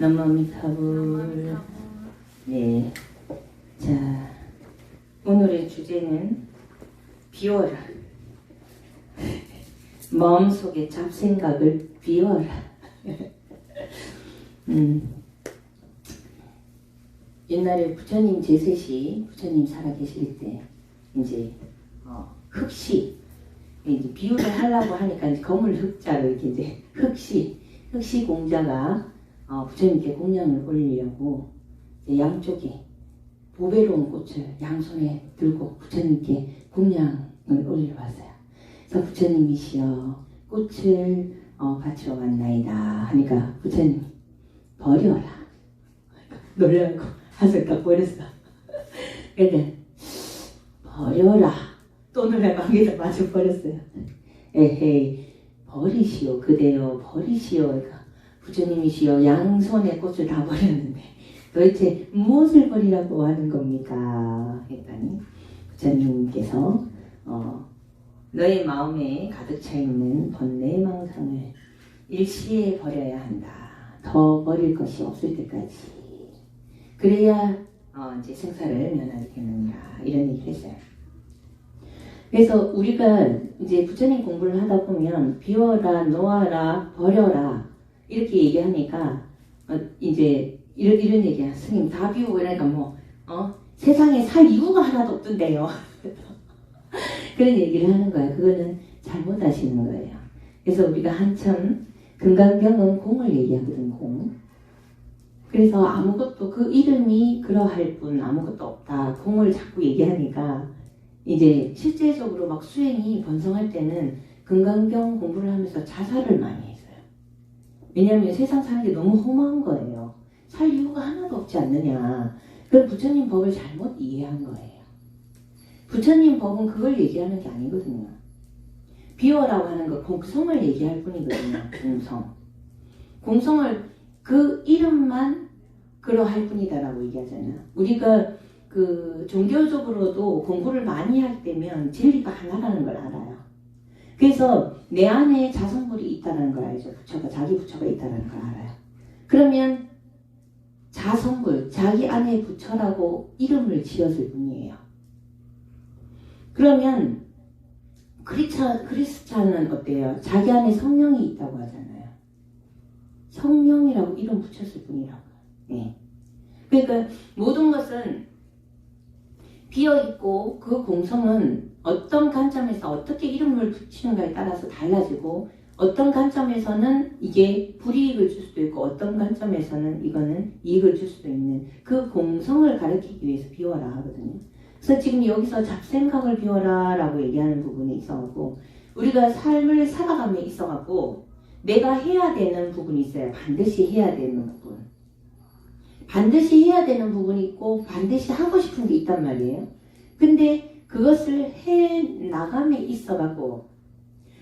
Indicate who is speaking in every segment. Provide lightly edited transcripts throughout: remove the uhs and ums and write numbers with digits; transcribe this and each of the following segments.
Speaker 1: 남마미타불. 네. 자, 오늘의 주제는 비워라. 마음속에 잡생각을 비워라. 옛날에 부처님 제셋이 부처님 살아계실 때 이제 흑시 이제 비유를 하려고 하니까 이제 거물 흑자로 이렇게 이제 흑시 공자가 부처님께 공양을 올리려고 양쪽에 보배로운 꽃을 양손에 들고 부처님께 공양을 올리러 왔어요. 그래서 부처님이시여 꽃을 바치러 왔나이다 하니까 부처님 버려라. 놀라고 한숨 딱 버렸어. 근데 버려라. 또 놀라고 한 개 더 맞아 버렸어요. 에헤이 버리시오 그대여 버리시오. 그러니까 부처님이시여 양손에 꽃을 다 버렸는데 도대체 무엇을 버리라고 하는 겁니까? 했더니 부처님께서 너의 마음에 가득 차 있는 번뇌망상을 일시에 버려야 한다. 더 버릴 것이 없을 때까지. 그래야 이제 생사를 면하게 되느니라. 이런 얘기를 했어요. 그래서 우리가 이제 부처님 공부를 하다 보면 비워라, 놓아라, 버려라 이렇게 얘기하니까 이제 이런 얘기야. 스님 다 비우고 이러니까 세상에 살 이유가 하나도 없던데요. 그런 얘기를 하는 거야. 그거는 잘못 하시는 거예요. 그래서 우리가 한참 금강경은 공을 얘기하거든. 공. 그래서 아무것도 그 이름이 그러할 뿐 아무것도 없다. 공을 자꾸 얘기하니까 이제 실제적으로 막 수행이 번성할 때는 금강경 공부를 하면서 자살을 많이 했어요. 왜냐하면 세상 사는 게 너무 험한 거예요. 살 이유가 하나도 없지 않느냐. 그럼 부처님 법을 잘못 이해한 거예요. 부처님 법은 그걸 얘기하는 게 아니거든요. 비워라고 하는 거 공성을 얘기할 뿐이거든요. 공성을 그 이름만 그러할 뿐이다라고 얘기하잖아요. 우리가 그 종교적으로도 공부를 많이 할 때면 진리가 하나라는 걸 알아요. 그래서 내 안에 자성불이 있다는 걸 알죠. 자기 부처가 있다는 걸 알아요. 그러면 자성불, 자기 안에 부처라고 이름을 지었을 뿐이에요. 그러면 크리스찬은 어때요? 자기 안에 성령이 있다고 하잖아요. 성령이라고 이름 붙였을 뿐이라고요. 네. 그러니까 모든 것은 비어있고 그 공성은 어떤 관점에서 어떻게 이름을 붙이는가에 따라서 달라지고 어떤 관점에서는 이게 불이익을 줄 수도 있고 어떤 관점에서는 이거는 이익을 줄 수도 있는 그 공성을 가르치기 위해서 비워라 하거든요. 그래서 지금 여기서 잡생각을 비워라 라고 얘기하는 부분이 있어가고 우리가 삶을 살아감에 있어가고 내가 해야 되는 부분이 있어요. 반드시 해야 되는 부분. 반드시 해야 되는 부분이 있고 반드시 하고 싶은 게 있단 말이에요. 근데 그것을 해 나감에 있어가고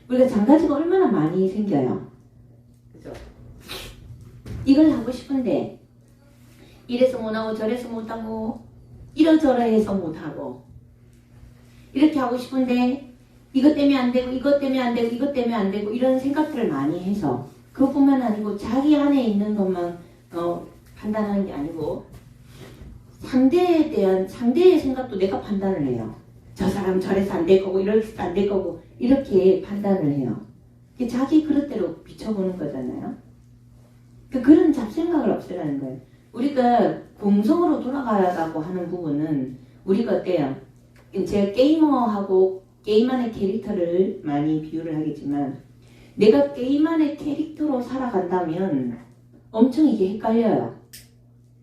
Speaker 1: 우리가 장가지가 얼마나 많이 생겨요. 그죠? 이걸 하고 싶은데 이래서 못하고 저래서 못하고 이러저러해서 못하고 이렇게 하고 싶은데 이것 때문에 안 되고 이것 때문에 안 되고 이것 때문에 안 되고 이런 생각들을 많이 해서 그것뿐만 아니고 자기 안에 있는 것만 판단하는 게 아니고 상대에 대한 상대의 생각도 내가 판단을 해요. 저 사람 저래서 안 될 거고 이래서 안 될 거고 이렇게 판단을 해요. 자기 그릇대로 비춰보는 거잖아요. 그런 잡생각을 없애라는 거예요. 우리가 공성으로 돌아가라고 하는 부분은 우리가 어때요? 제가 게이머하고 게임 안의 캐릭터를 많이 비유를 하겠지만 내가 게임 안의 캐릭터로 살아간다면 엄청 이게 헷갈려요.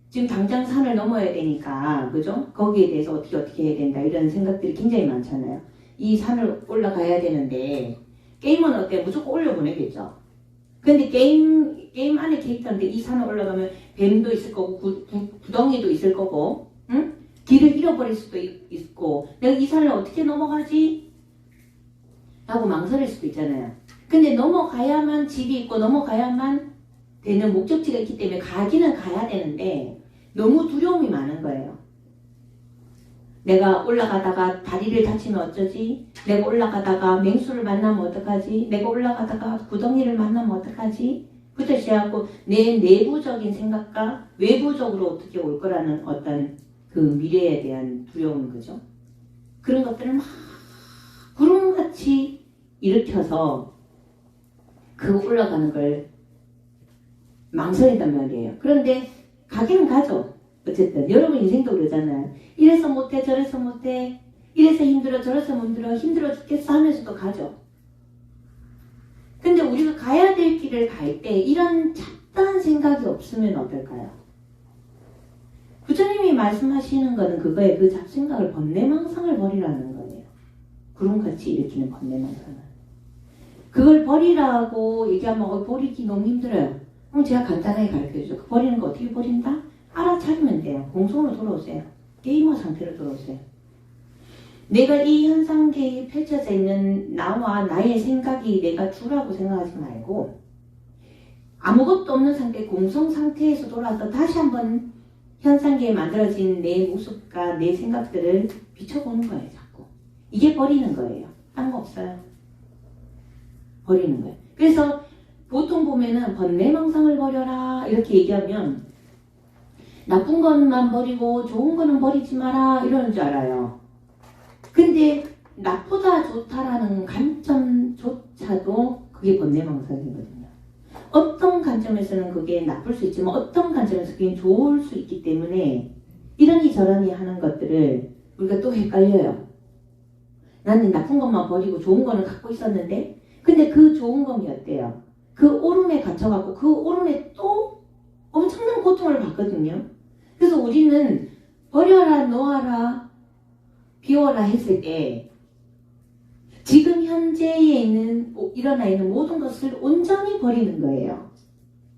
Speaker 1: 지금 당장 산을 넘어야 되니까 그죠? 거기에 대해서 어떻게 해야 된다 이런 생각들이 굉장히 많잖아요. 이 산을 올라가야 되는데 게임은 어때? 무조건 올려보내겠죠. 근데 게임 안의 캐릭터인데 이 산을 올라가면 뱀도 있을 거고 구덩이도 있을 거고 응? 길을 잃어버릴 수도 있고 내가 이 산을 어떻게 넘어가지? 하고 망설일 수도 있잖아요. 근데 넘어가야만 집이 있고 넘어가야만 되는 목적지가 있기 때문에 가기는 가야 되는데 너무 두려움이 많은 거예요. 내가 올라가다가 다리를 다치면 어쩌지? 내가 올라가다가 맹수를 만나면 어떡하지? 내가 올라가다가 구덩이를 만나면 어떡하지? 부터 시작하고 내 내부적인 생각과 외부적으로 어떻게 올 거라는 어떤 그 미래에 대한 두려움, 그죠? 그런 것들을 막 구름같이 일으켜서 그 올라가는 걸 망설인단 말이에요. 그런데 가기는 가죠. 어쨌든 여러분 인생도 그러잖아요. 이래서 못해 저래서 못해 이래서 힘들어 저래서 힘들어 죽겠어 하면서도 가죠. 근데 우리가 가야 될 길을 갈 때 이런 잡다한 생각이 없으면 어떨까요? 부처님이 말씀하시는 거는 그거예요. 그 잡생각을 번뇌망상을 버리라는 거예요. 구름같이 일으키는 번뇌망상을. 그걸 버리라고 얘기하면 버리기 너무 힘들어요. 그럼 제가 간단하게 가르쳐주죠. 그 버리는 거 어떻게 버린다? 알아차리면 돼요. 공성으로 돌아오세요. 게이머 상태로 돌아오세요. 내가 이 현상계에 펼쳐져 있는 나와 나의 생각이 내가 주라고 생각하지 말고 아무것도 없는 상태, 공성 상태에서 돌아와서 다시 한번 현상계에 만들어진 내 모습과 내 생각들을 비춰보는 거예요. 자꾸. 이게 버리는 거예요. 딴 거 없어요. 버리는 거예요. 그래서 보통 보면은 번뇌망상을 버려라 이렇게 얘기하면 나쁜 것만 버리고 좋은 거는 버리지 마라 이러는 줄 알아요. 근데 나쁘다 좋다라는 관점조차도 그게 번뇌망상이거든요. 어떤 관점에서는 그게 나쁠 수 있지만 어떤 관점에서 그게 좋을 수 있기 때문에 이러니 저러니 하는 것들을 우리가 또 헷갈려요. 나는 나쁜 것만 버리고 좋은 거는 갖고 있었는데 근데 그 좋은 건 어때요? 그 오름에 갇혀갖고 그 오름에 또 엄청난 고통을 받거든요. 그래서 우리는 버려라 놓아라 비워라 했을 때 지금 현재에 있는 일어나 있는 모든 것을 온전히 버리는 거예요.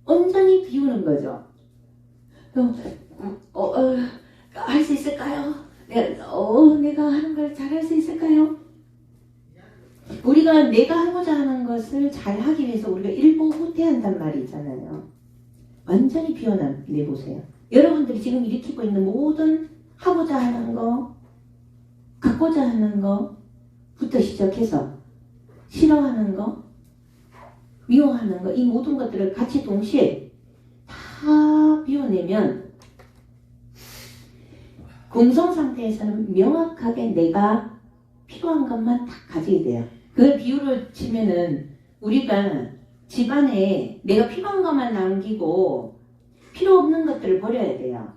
Speaker 1: 온전히 비우는 거죠. 할 수 있을까요? 내가 하는 걸 잘할 수 있을까요? 우리가 내가 하고자 하는 것을 잘 하기 위해서 우리가 일부 후퇴한단 말이 있잖아요. 완전히 비워내보세요. 여러분들이 지금 일으키고 있는 모든 하고자 하는 거, 갖고자 하는 거부터 시작해서 싫어하는 거, 미워하는 거, 이 모든 것들을 같이 동시에 다 비워내면 공성 상태에서는 명확하게 내가 필요한 것만 딱 가지게 돼요. 그 비유를 치면은 우리가 집안에 내가 필요한 것만 남기고 필요 없는 것들을 버려야 돼요.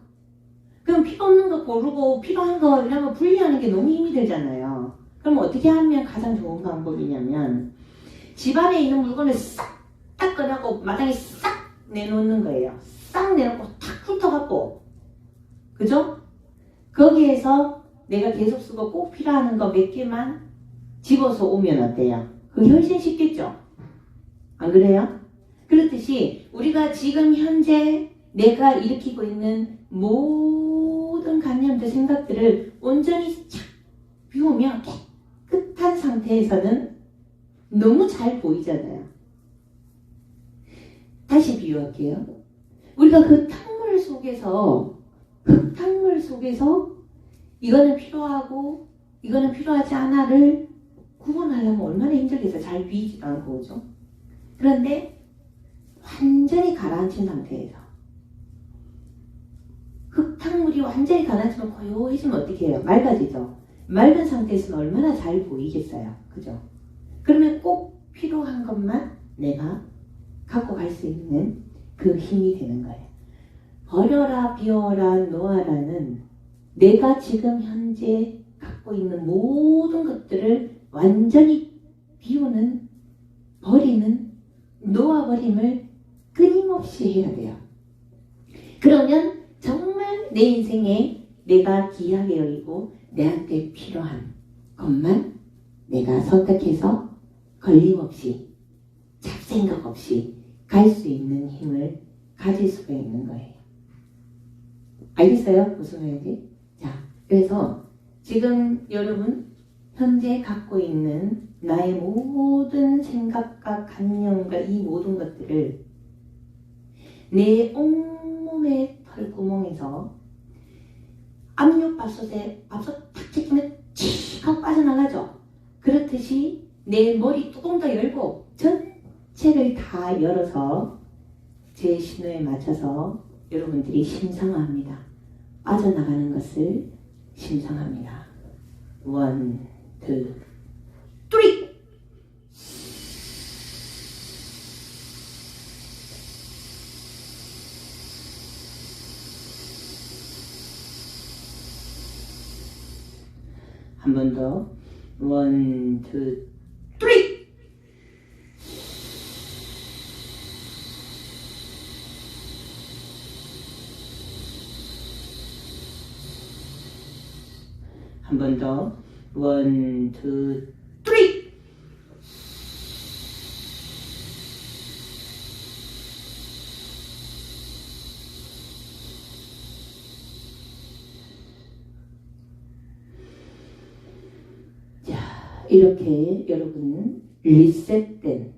Speaker 1: 그럼 필요 없는 거 고르고 필요한 거 이런 거 분리하는 게 너무 힘이 들잖아요. 그럼 어떻게 하면 가장 좋은 방법이냐면 집안에 있는 물건을 싹 딱 꺼내고 마당에 싹 내놓는 거예요. 싹 내놓고 탁 훑어갖고 그죠? 거기에서 내가 계속 쓰고 꼭 필요한 거 몇 개만 집어서 오면 어때요? 그게 훨씬 쉽겠죠? 안 그래요? 그렇듯이 우리가 지금 현재 내가 일으키고 있는 모든 관념들 생각들을 온전히 착 비우면 깨끗한 상태에서는 너무 잘 보이잖아요. 다시 비유할게요. 우리가 그 흙탕물 속에서 이거는 필요하고 이거는 필요하지 않아를 구분하려면 얼마나 힘들겠어요. 잘 비이지도 않고 그죠? 그런데 완전히 가라앉힌 상태에서 흙탕물이 완전히 가라앉으면 고요해지면 어떻게 해요? 맑아지죠? 맑은 상태에서는 얼마나 잘 보이겠어요. 그죠? 그러면 꼭 필요한 것만 내가 갖고 갈 수 있는 그 힘이 되는 거예요. 버려라, 비워라, 놓아라는 내가 지금 현재 갖고 있는 모든 것들을 완전히 비우는, 버리는, 놓아버림을 끊임없이 해야 돼요. 그러면 정말 내 인생에 내가 귀하게 여기고 내한테 필요한 것만 내가 선택해서 걸림없이 잡생각 없이 갈 수 있는 힘을 가질 수가 있는 거예요. 알겠어요? 무슨 말인지? 자, 그래서 지금 여러분 현재 갖고 있는 나의 모든 생각과 관념과 이 모든 것들을 내 온몸의 털구멍에서 압력밥솥에 밥솥 탁 찍히면 칙 하고 빠져나가죠. 그렇듯이 내 머리 뚜껑도 열고 전체를 다 열어서 제 신호에 맞춰서 여러분들이 심상화합니다. 빠져나가는 것을 심상합니다. 1, 2, 3! 한 번 더. 1, 2, 3! 한 번 더. 1, 2, 3! 자, 이렇게 여러분은 리셋된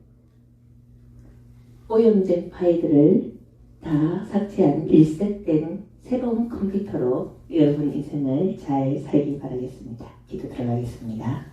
Speaker 1: 오염된 파일들을 다 삭제한 리셋된 새로운 컴퓨터로 여러분 인생을 잘 살기 바라겠습니다. 기도 들어가겠습니다.